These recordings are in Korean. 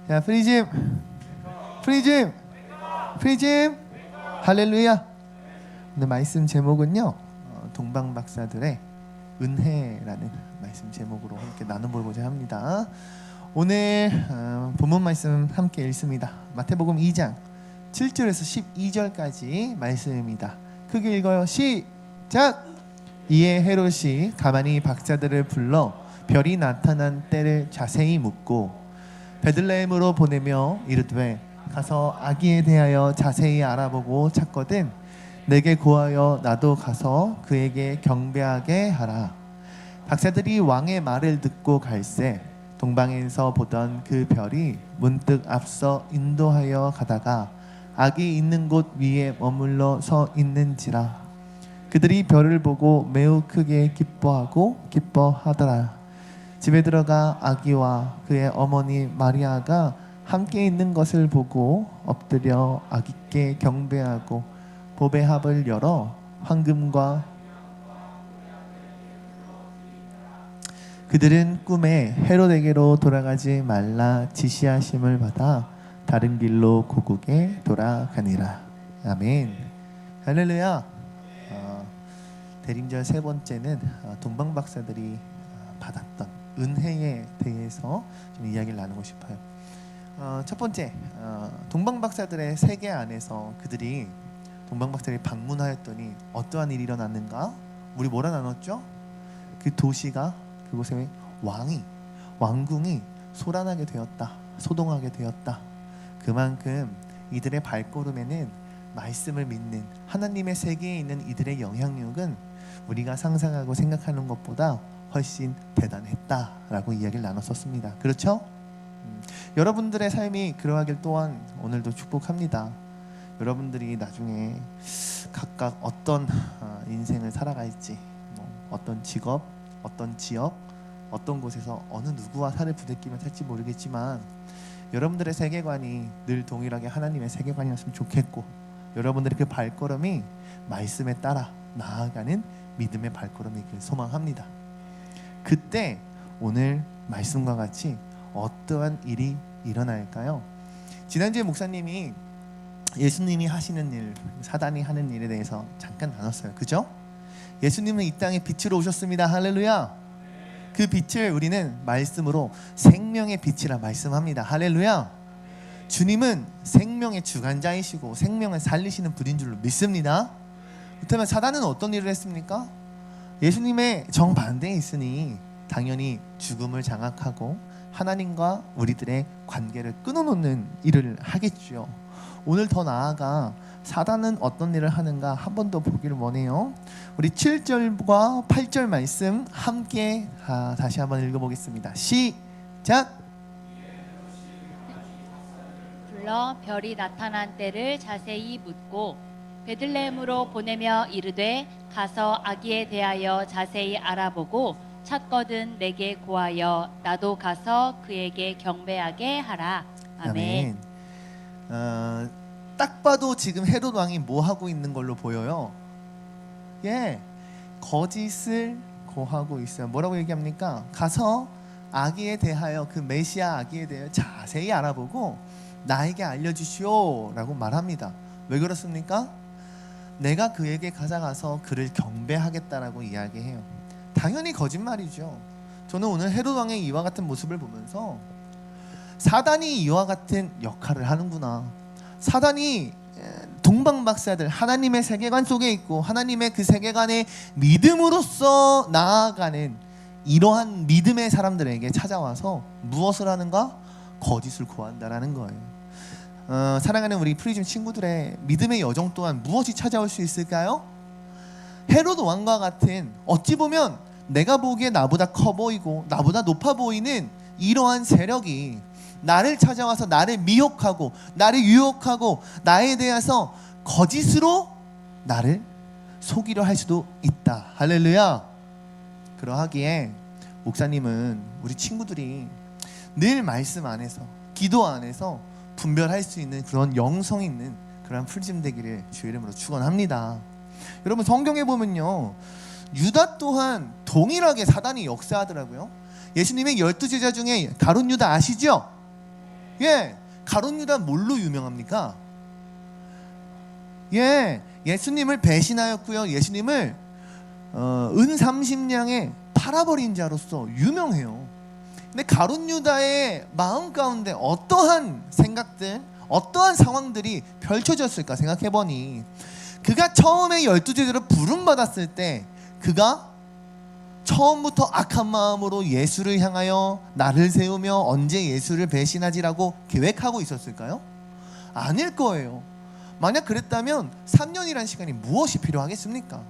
자, 프리즘, 프리즘, 프리즘. 할렐루야. 오늘 말씀 제목은요, 동방 박사들의 은혜라는 말씀 제목으로 함께 나눠보고자 합니다. 오늘 본문 말씀 함께 읽습니다. 마태복음 2장 7절에서 12절까지 말씀입니다. 크게 읽어요. 시작! 이에 헤롯이 가만히 박사들을 불러 별이 나타난 때를 자세히 묻고 베들레헴으로 보내며 이르되 가서 아기에 대하여 자세히 알아보고 찾거든 내게 고하여 나도 가서 그에게 경배하게 하라. 박사들이 왕의 말을 듣고 갈새 동방에서 보던 그 별이 문득 앞서 인도하여 가다가 아기 있는 곳 위에 머물러 서 있는지라. 그들이 별을 보고 매우 크게 기뻐하더라. 집에 들어가 아기와 그의 어머니 마리아가 함께 있는 것을 보고 엎드려 아기께 경배하고 보배합을 열어 황금과 그들은 꿈에 헤롯에게로 돌아가지 말라 지시하심을 받아 다른 길로 고국에 돌아가니라. 아멘. 할렐루야. 대림절 세 번째는 동방 박사들이 받았던 은혜에 대해서 좀 이야기를 나누고 싶어요. 첫 번째, 동방 박사들의 세계 안에서 그들이 동방 박사들이 방문하였더니 어떠한 일이 일어났는가? 우리 뭐라 나눴죠? 그 도시가 그곳에 왕궁이 소란하게 되었다, 소동하게 되었다. 그만큼 이들의 발걸음에는 말씀을 믿는 하나님의 세계에 있는 이들의 영향력은 우리가 상상하고 생각하는 것보다 훨씬 대단했다라고 이야기를 나눴었습니다. 그렇죠? 여러분들의 삶이 그러하길 또한 오늘도 축복합니다. 여러분들이 나중에 각각 어떤 인생을 살아갈지, 어떤 직업, 어떤 지역, 어떤 곳에서 어느 누구와 살을 부대끼며 살지 모르겠지만 여러분들의 세계관이 늘 동일하게 하나님의 세계관이었으면 좋겠고, 여러분들의 그 발걸음이 말씀에 따라 나아가는 믿음의 발걸음이길 소망합니다. 그때 오늘 말씀과 같이 어떠한 일이 일어날까요? 지난주에 목사님이 예수님이 하시는 일, 사단이 하는 일에 대해서 잠깐 나눴어요. 그죠? 예수님은 이 땅에 빛으로 오셨습니다. 할렐루야. 그 빛을 우리는 말씀으로 생명의 빛이라 말씀합니다. 할렐루야. 주님은 생명의 주관자이시고 생명을 살리시는 분인 줄로 믿습니다. 그렇다면 사단은 어떤 일을 했습니까? 예수님의 정반대에 있으니 당연히 죽음을 장악하고 하나님과 우리들의 관계를 끊어놓는 일을 하겠죠. 오늘 더 나아가 사단은 어떤 일을 하는가 한 번 더 보기를 원해요. 우리 7절과 8절 말씀 함께 다시 한번 읽어보겠습니다. 시작! 불러 별이 나타난 때를 자세히 묻고 베들레헴으로 보내며 이르되 가서 아기에 대하여 자세히 알아보고 찾거든 내게 고하여 나도 가서 그에게 경배하게 하라. 아멘. 딱 봐도 지금 헤롯 왕이 뭐 하고 있는 걸로 보여요? 거짓을 고하고 있어요. 뭐라고 얘기합니까? 가서 아기에 대하여, 그 메시아 아기에 대하여 자세히 알아보고 나에게 알려주시오 라고 말합니다. 왜 그렇습니까? 내가 그에게 가져가서 그를 경배하겠다라고 이야기해요. 당연히 거짓말이죠. 저는 오늘 헤롯 왕의 이와 같은 모습을 보면서 사단이 이와 같은 역할을 하는구나, 사단이 동방 박사들, 하나님의 세계관 속에 있고 하나님의 그 세계관의 믿음으로써 나아가는 이러한 믿음의 사람들에게 찾아와서 무엇을 하는가? 거짓을 고한다라는 거예요. 사랑하는 우리 프리즘 친구들의 믿음의 여정 또한 무엇이 찾아올 수 있을까요? 헤롯 왕과 같은, 어찌 보면 내가 보기에 나보다 커 보이고 나보다 높아 보이는 이러한 세력이 나를 찾아와서 나를 미혹하고 나를 유혹하고 나에 대해서 거짓으로 나를 속이려 할 수도 있다. 할렐루야. 그러하기에 목사님은 우리 친구들이 늘 말씀 안에서, 기도 안에서 분별할 수 있는 그런 영성 있는 그런 프리즘 되기를 주의 이름으로 축원합니다. 여러분, 성경에 보면요, 유다 또한 동일하게 사단이 역사하더라고요. 예수님의 12제자 중에 가룟 유다 아시죠? 예, 가룟 유다 뭘로 유명합니까? 예, 예수님을 배신하였고요. 예수님을 은 30냥에 팔아버린 자로서 유명해요. 근데 가룟 유다의 마음 가운데 어떠한 생각들, 어떠한 상황들이 펼쳐졌을까 생각해보니, 그가 처음에 12제자로 부름받았을 때 그가 처음부터 악한 마음으로 예수를 향하여 나를 세우며 언제 예수를 배신하지라고 계획하고 있었을까요? 아닐 거예요. 만약 그랬다면 3년이라는 시간이 무엇이 필요하겠습니까?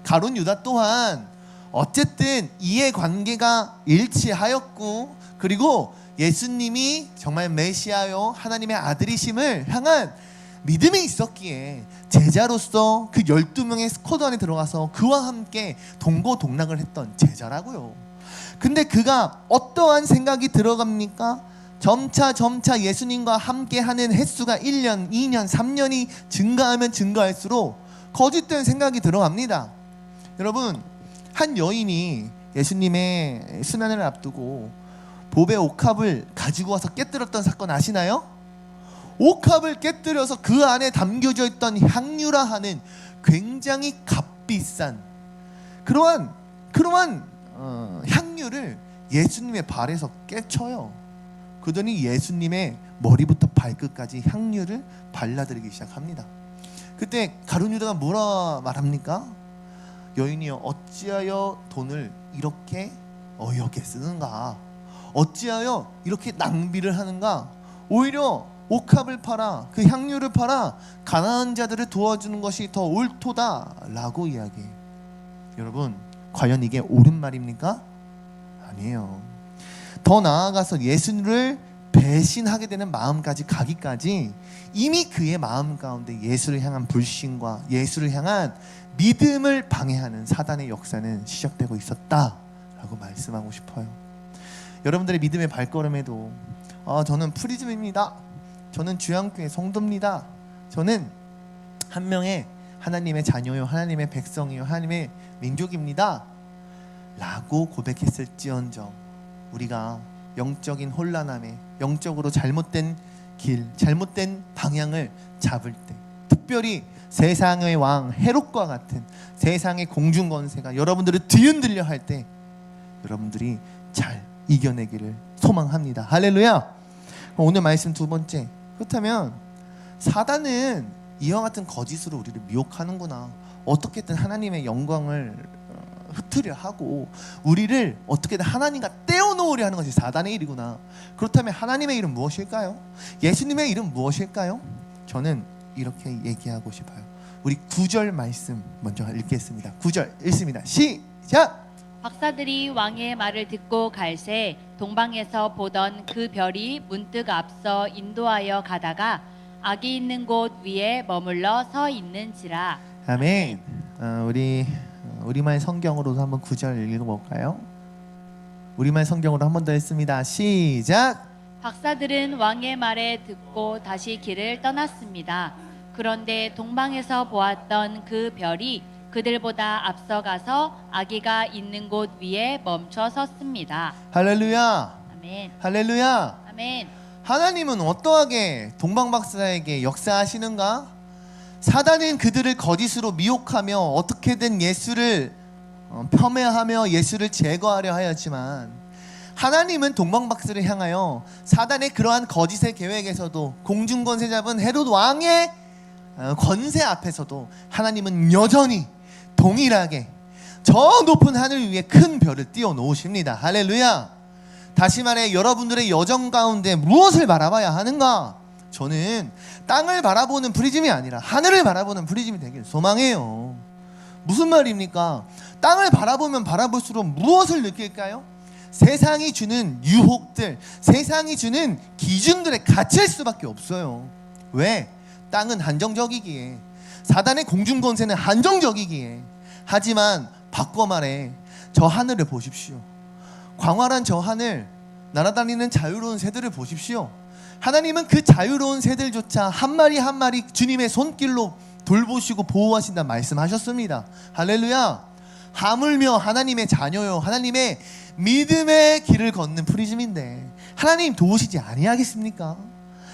가룟 유다 또한 어쨌든 이해관계가 일치하였고, 그리고 예수님이 정말 메시아요 하나님의 아들이심을 향한 믿음이 있었기에 제자로서 그 12명의 스쿼드 안에 들어가서 그와 함께 동고동락을 했던 제자라고요. 근데 그가 어떠한 생각이 들어갑니까? 점차 예수님과 함께하는 횟수가 1년, 2년, 3년이 증가하면 증가할수록 거짓된 생각이 들어갑니다. 여러분, 한 여인이 예수님의 순환을 앞두고 보배 옥합을 가지고 와서 깨뜨렸던 사건 아시나요? 옥합을 깨뜨려서 그 안에 담겨져 있던 향유라 하는 굉장히 값비싼 그러한 향유를 예수님의 발에서 깨쳐요. 그러더니 예수님의 머리부터 발끝까지 향유를 발라드리기 시작합니다. 그때 가룟 유다가 뭐라 말합니까? 여인이여, 어찌하여 돈을 이렇게 어이없게 쓰는가? 어찌하여 이렇게 낭비를 하는가? 오히려 옥합을 팔아, 그 향유를 팔아 가난한 자들을 도와주는 것이 더 옳도다라고 이야기해요. 여러분, 과연 이게 옳은 말입니까? 아니에요. 더 나아가서 예수를 배신하게 되는 마음까지 가기까지 이미 그의 마음 가운데 예수를 향한 불신과 예수를 향한 믿음을 방해하는 사단의 역사는 시작되고 있었다라고 말씀하고 싶어요. 여러분들의 믿음의 발걸음에도 저는 프리즘입니다, 저는 주양교회 성도입니다, 저는 한 명의 하나님의 자녀요, 하나님의 백성이요, 하나님의 민족입니다 라고 고백했을지언정, 우리가 영적인 혼란함에, 영적으로 잘못된 길, 잘못된 방향을 잡을 때, 특별히 세상의 왕 헤롯과 같은 세상의 공중권세가 여러분들을 뒤흔들려 할 때 여러분들이 잘 이겨내기를 소망합니다. 할렐루야. 오늘 말씀 두 번째, 그렇다면 사단은 이와 같은 거짓으로 우리를 미혹하는구나, 어떻게든 하나님의 영광을 흩으려 하고 우리를 어떻게든 하나님과 떼어놓으려 하는 것이 사단의 일이구나. 그렇다면 하나님의 일은 무엇일까요? 예수님의 일은 무엇일까요? 저는 이렇게 얘기하고 싶어요. 우리 9절 말씀 먼저 읽겠습니다. 9절 읽습니다. 시작! 박사들이 왕의 말을 듣고 갈새 동방에서 보던 그 별이 문득 앞서 인도하여 가다가 악이 있는 곳 위에 머물러 서 있는지라. 아멘. 우리말 성경으로도 한번 9절 읽어볼까요? 우리말 성경으로 한 번 더 읽습니다. 시작! 박사들은 왕의 말에 듣고 다시 길을 떠났습니다. 그런데 동방에서 보았던 그 별이 그들보다 앞서가서 아기가 있는 곳 위에 멈춰 섰습니다. 할렐루야! 아멘. 할렐루야! 아멘. 하나님은 어떠하게 동방박사에게 역사하시는가? 사단은 그들을 거짓으로 미혹하며 어떻게든 예수를 폄훼하며 예수를 제거하려 하였지만, 하나님은 동방박사를 향하여 사단의 그러한 거짓의 계획에서도, 공중권세 잡은 헤롯 왕의 권세 앞에서도 하나님은 여전히 동일하게 저 높은 하늘 위에 큰 별을 띄워 놓으십니다. 할렐루야. 다시 말해, 여러분들의 여정 가운데 무엇을 바라봐야 하는가? 저는 땅을 바라보는 프리즘이 아니라 하늘을 바라보는 프리즘이 되길 소망해요. 무슨 말입니까? 땅을 바라보면 바라볼수록 무엇을 느낄까요? 세상이 주는 유혹들, 세상이 주는 기준들에 갇힐 수밖에 없어요. 왜? 땅은 한정적이기에, 사단의 공중권세는 한정적이기에. 하지만 바꿔 말해, 저 하늘을 보십시오. 광활한 저 하늘, 날아다니는 자유로운 새들을 보십시오. 하나님은 그 자유로운 새들조차 한 마리 한 마리 주님의 손길로 돌보시고 보호하신다 말씀하셨습니다. 할렐루야. 하물며 하나님의 자녀요, 하나님의 믿음의 길을 걷는 프리즘인데 하나님 도우시지 아니하겠습니까?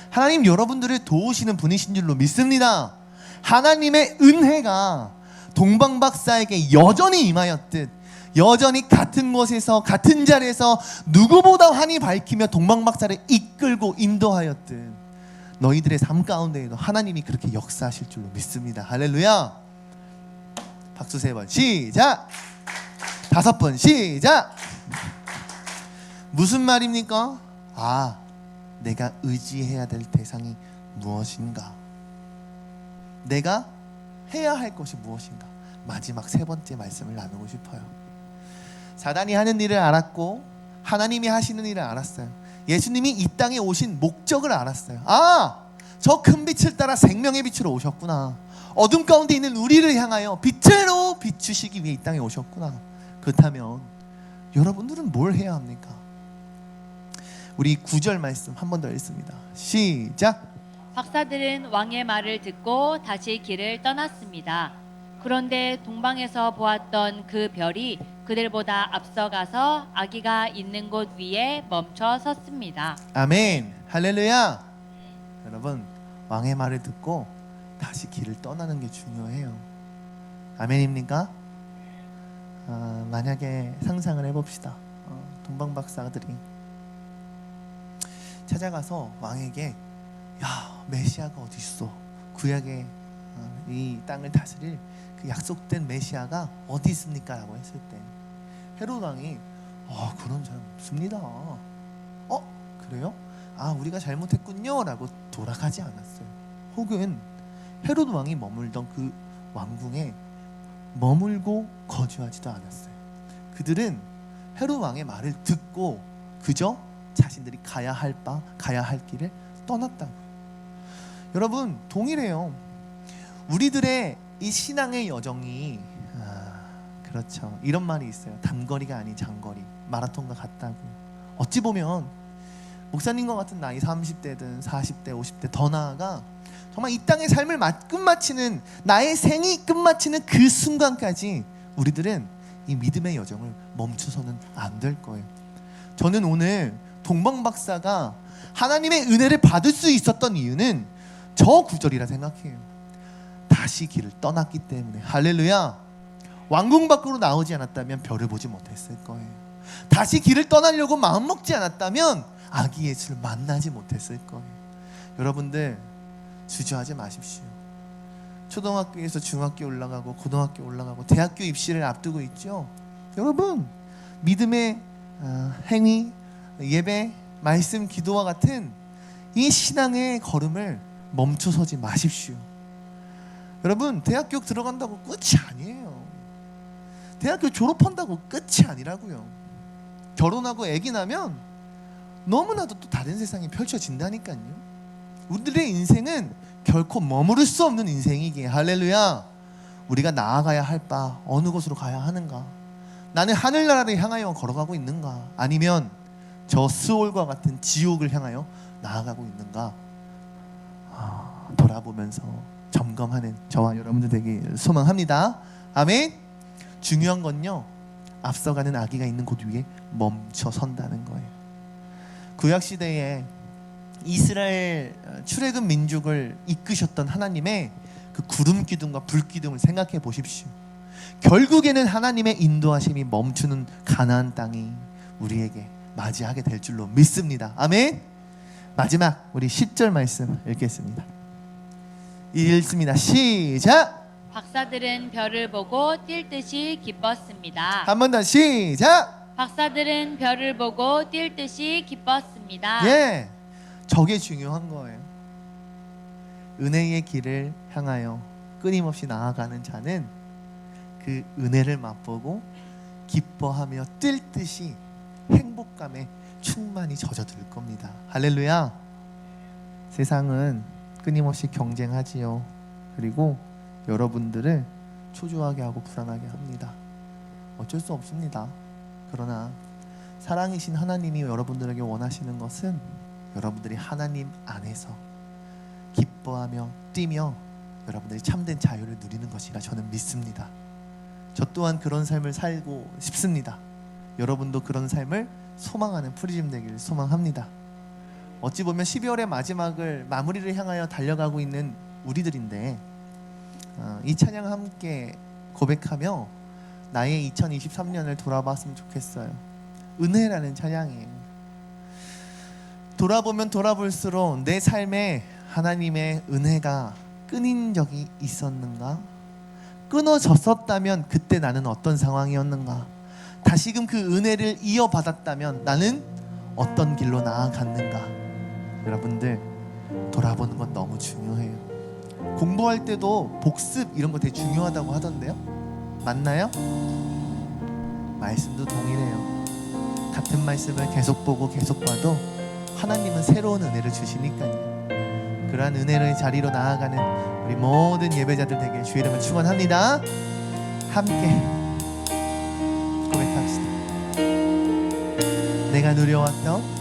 하나님 여러분들을 도우시는 분이신 줄로 믿습니다. 하나님의 은혜가 동방박사에게 여전히 임하였듯 여전히 같은 곳에서 같은 자리에서 누구보다 환히 밝히며 동방박사를 이끌고 인도하였듯 너희들의 삶 가운데에도 하나님이 그렇게 역사하실 줄로 믿습니다. 할렐루야. 박수 3번 시작. 5번 시작. 무슨 말입니까? 내가 의지해야 될 대상이 무엇인가? 내가 해야 할 것이 무엇인가? 마지막 3번째 말씀을 나누고 싶어요. 사단이 하는 일을 알았고 하나님이 하시는 일을 알았어요. 예수님이 이 땅에 오신 목적을 알았어요. 저 큰 빛을 따라 생명의 빛으로 오셨구나. 어둠 가운데 있는 우리를 향하여 빛으로 비추시기 위해 이 땅에 오셨구나. 그렇다면 여러분들은 뭘 해야 합니까? 우리 9절 말씀 한 번 더 읽습니다. 시작. 박사들은 왕의 말을 듣고 다시 길을 떠났습니다. 그런데 동방에서 보았던 그 별이 그들보다 앞서가서 아기가 있는 곳 위에 멈춰 섰습니다. 아멘. 할렐루야. 여러분, 왕의 말을 듣고 다시 길을 떠나는 게 중요해요. 아멘입니까? 만약에 상상을 해봅시다. 동방박사들이 찾아가서 왕에게 메시아가 어디 있어? 구약의 이 땅을 다스릴 그 약속된 메시아가 어디 있습니까? 라고 했을 때 헤롯 왕이 그런 사람 없습니다. 그래요? 우리가 잘못했군요 라고 돌아가지 않았어요. 혹은 헤롯 왕이 머물던 그 왕궁에 머물고 거주하지도 않았어요. 그들은 헤롯 왕의 말을 듣고 그저 자신들이 가야 할 길을 떠났다고요. 여러분, 동일해요. 우리들의 이 신앙의 여정이 그렇죠. 이런 말이 있어요. 단거리가 아닌 장거리, 마라톤과 같다고. 어찌 보면 목사님과 같은 나이 30대든 40대, 50대 더 나아가 정말 이 땅의 삶을 끝마치는 나의 생이 끝마치는 그 순간까지 우리들은 이 믿음의 여정을 멈춰서는 안 될 거예요. 저는 오늘 동방박사가 하나님의 은혜를 받을 수 있었던 이유는 저 구절이라 생각해요. 다시 길을 떠났기 때문에. 할렐루야. 왕궁 밖으로 나오지 않았다면 별을 보지 못했을 거예요. 다시 길을 떠나려고 마음먹지 않았다면 아기 예수를 만나지 못했을 거예요. 여러분들 주저하지 마십시오. 초등학교에서 중학교 올라가고 고등학교 올라가고 대학교 입시를 앞두고 있죠. 여러분, 믿음의 행위, 예배, 말씀, 기도와 같은 이 신앙의 걸음을 멈춰서지 마십시오. 여러분, 대학교 들어간다고 끝이 아니에요. 대학교 졸업한다고 끝이 아니라고요. 결혼하고 아기 나면 너무나도 또 다른 세상이 펼쳐진다니까요. 우리들의 인생은 결코 머무를 수 없는 인생이기에. 할렐루야. 우리가 나아가야 할 바 어느 곳으로 가야 하는가? 나는 하늘나라를 향하여 걸어가고 있는가? 아니면 저 스올과 같은 지옥을 향하여 나아가고 있는가? 돌아보면서 점검하는 저와 여러분들 되길 소망합니다. 아멘. 중요한 건요, 앞서가는 아기가 있는 곳 위에 멈춰 선다는 거예요. 구약시대에 이스라엘 출애굽 민족을 이끄셨던 하나님의 그 구름 기둥과 불 기둥을 생각해 보십시오. 결국에는 하나님의 인도하심이 멈추는 가나안 땅이 우리에게 맞이하게 될 줄로 믿습니다. 아멘. 마지막 우리 10절 말씀 읽겠습니다. 읽습니다. 시작. 박사들은 별을 보고 뛸 듯이 기뻤습니다. 한 번 더 시작. 박사들은 별을 보고 뛸 듯이 기뻤습니다. 예, 저게 중요한 거예요. 은혜의 길을 향하여 끊임없이 나아가는 자는 그 은혜를 맛보고 기뻐하며 뛸 듯이 행복감에 충만히 젖어들 겁니다. 할렐루야. 세상은 끊임없이 경쟁하지요. 그리고 여러분들을 초조하게 하고 불안하게 합니다. 어쩔 수 없습니다. 그러나 사랑이신 하나님이 여러분들에게 원하시는 것은 여러분들이 하나님 안에서 기뻐하며 뛰며 여러분들이 참된 자유를 누리는 것이라 저는 믿습니다. 저 또한 그런 삶을 살고 싶습니다. 여러분도 그런 삶을 소망하는 프리즘 되기를 소망합니다. 어찌 보면 12월의 마지막을 마무리를 향하여 달려가고 있는 우리들인데 이 찬양 함께 고백하며 나의 2023년을 돌아봤으면 좋겠어요. 은혜라는 찬양이에요. 돌아보면 돌아볼수록 내 삶에 하나님의 은혜가 끊인 적이 있었는가? 끊어졌었다면 그때 나는 어떤 상황이었는가? 다시금 그 은혜를 이어받았다면 나는 어떤 길로 나아갔는가? 여러분들 돌아보는 건 너무 중요해요. 공부할 때도 복습 이런 거 되게 중요하다고 하던데요. 맞나요? 말씀도 동일해요. 같은 말씀을 계속 보고 계속 봐도 하나님은 새로운 은혜를 주시니까요. 그러한 은혜의 자리로 나아가는 우리 모든 예배자들 되게 주의 이름을 축원합니다. 함께 고백합시다. 내가 누려왔던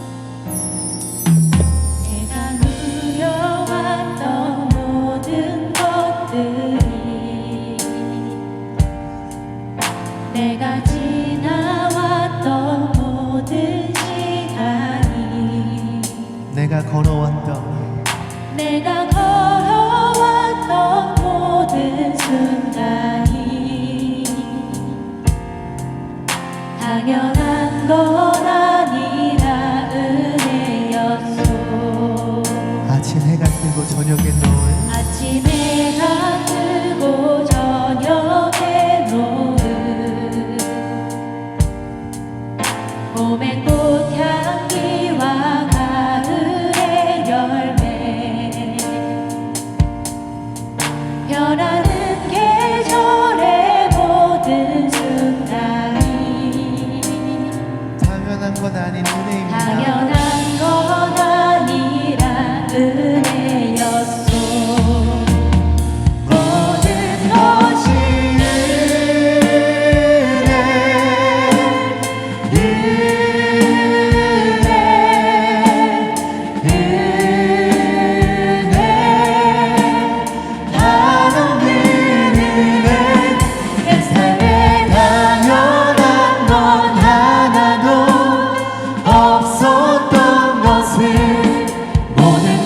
모든 것들이 내가 지나왔던 모든 시간이 내가 걸어왔던 내가 걸어왔던 모든 순간이 당연한 건 아니라 은혜였소. 아침 해가 뜨고 저녁에 노을 아침 해가 뜨고 저녁에 노을 봄의 꽃향기와 가을의 열매 변하는 계절의 모든 순간이 당연한 건 아닌 은혜입니다. 당연한 건 아니라 은혜였소. 모든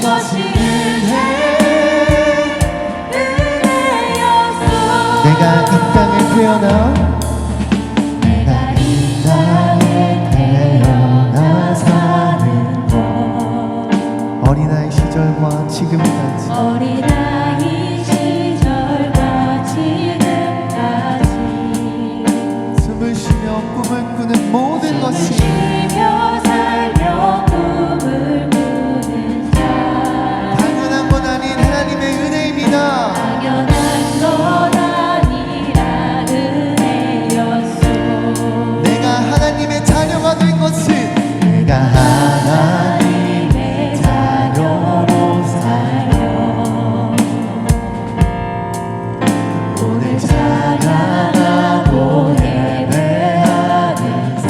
것이 내가 이 땅에 태어나 내가 이 땅에 태어나 사는 것 어린아이 시절과 지금까지 어린아이 시절과 지금까지 숨을 쉬며 꿈을 꾸는 모든 것이 쉬며 살며 꿈을 꾸는 자 당연한 건 아닌 하나님의 은혜입니다. 당연한 건 아니라 은혜였소. 내가 하나님의 자녀가 된 것은 내가 하나님의 자녀로 살며 오늘 찬양하고 예배하는 삶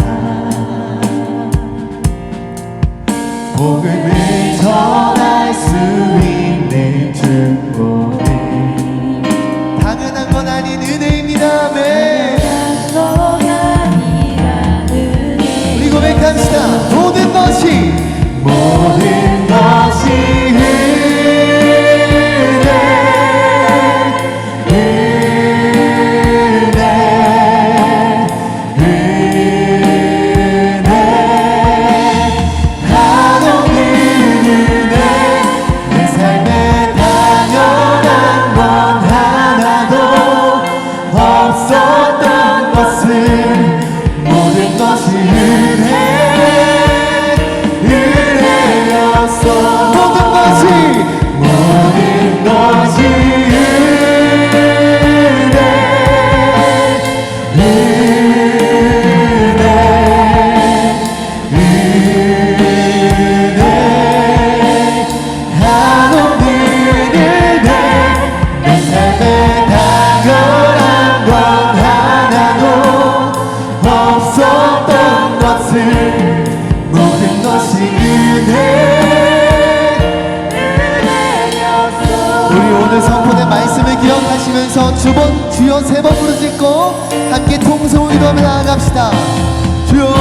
복음을 전할 수 있는 축복이 당연한 건 아닌 은혜입니다. 아멘. 우리 고백합시다. 모든 것이 은혜 한없는 은혜 내 삶에 당연한 건 하나도 없었던 것을 모든 것이 은혜였어. 모든 것이 한없는 은혜 내 삶에 당연한 건 하나도 없었던 것을 모든 것이 우리 오늘 선포된 말씀을 기억하시면서 주여 세 번 부르짖고 함께 통성을 기도하며 나아갑시다. 주여